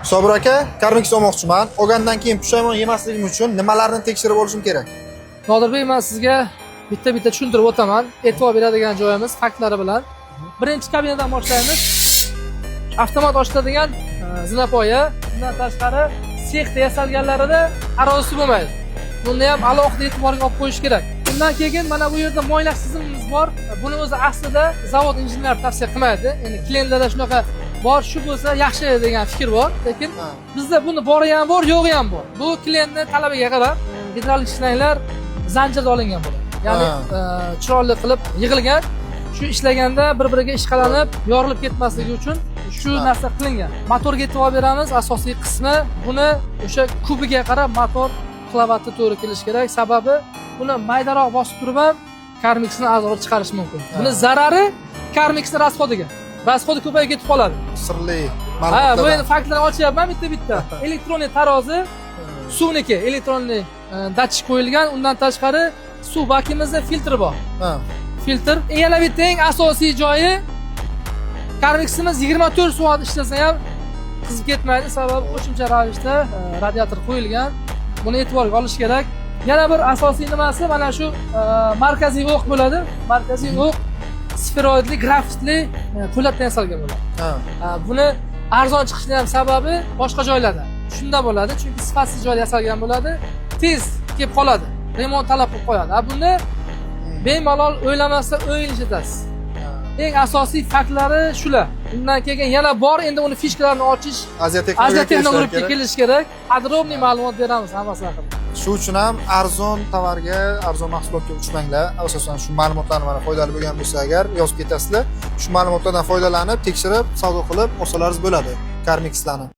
Sobir aka, Karmix olmoqchiman. Olgandan keyin pushaymon yemasligim uchun nimalarni tekshirib olishim kerak? Nodirbek, men sizga bitta tushuntirib o'taman. E'tibor beradigan joyimiz faktlari bilan. Birinchi kabinadan boshlaymiz. Avtomat ochiladigan zinapoya, bundan tashqari sexda yasalganlarida arozi bo'lmaydi. Buni ham alohida e'tiborga olib qo'yish kerak. Bundan keyin mana bu yerda moylash tizimimiz bor. Buni o'zi aslida zavod injenerlari tavsiya qilmaydi. Endi klientlarda shunaqa bor, shu bo'lsa yaxshi degan fikr bor. Lekin bizda buni bori ham bor, yo'g'i ham bor. Bu klientning talabiga qarab gidravlik shlanglar zanjirda olingan bo'ladi. Ya'ni chiroyli qilib yig'ilgan. Shu ishlaganda bir-biriga ishqalanib, yorilib ketmasligi uchun shu narsa qilingan. Motorga e'tibor beramiz, asosiy qismi buni o'sha kubiga qarab motor quvvati to'g'ri kelishi kerak. Sababi buni maydaroq bosib turib ham Karmixni ozg'ir chiqarish mumkin. Buni zarari Karmixni rasxodiga. Rasxodi ko'payib ketib qoladi. Sirli ma'lumotlar. Bu endi faktlarni ochyapman bitta. Elektronniy tarozi, suvniki, elektronniy datchik qo'yilgan. Undan tashqari suv bakimizda filtri bor. Filtr. Yana bitta eng asosiy joyi Karmiximiz 24 soat ishlasa ham qizib ketmaydi. Sababi qo'shimcha ravishda radiator qo'yilgan. Buni e'tiborga olish kerak. Yana bir asosiy nimasi mana shu markaziy o'q bo'ladi. Markaziy o'q sferoidli, grafitli po'latdan yasalgan bo'ladi. Buni arzon chiqishining ham sababi boshqa joylarda. Shunda bo'ladi, chunki sifatsiz joyda yasalgan bo'ladi. Tez kelib qoladi. Remont talab qilib qo'yadi. Bunda bemalol o'ylamasdan o'yin ishlatasiz. Eng asosiy faktlari shular. Bundan keyin yana bor, endi uni fishkalarini ochish, Azia-texnologiyaga kelish kerak. Podrobniy ma'lumot beramiz hammasi haqida. Shu uchun ham arzon tovarga, arzon mahsulotga uchmanglar. Asosan shu ma'lumotlarni mana foydali bo'lgan bo'lsa agar yozib ketasizlar. Shu ma'lumotlardan foydalanib, tekshirib, savdo qilib olsalaringiz bo'ladi Karmixlarni.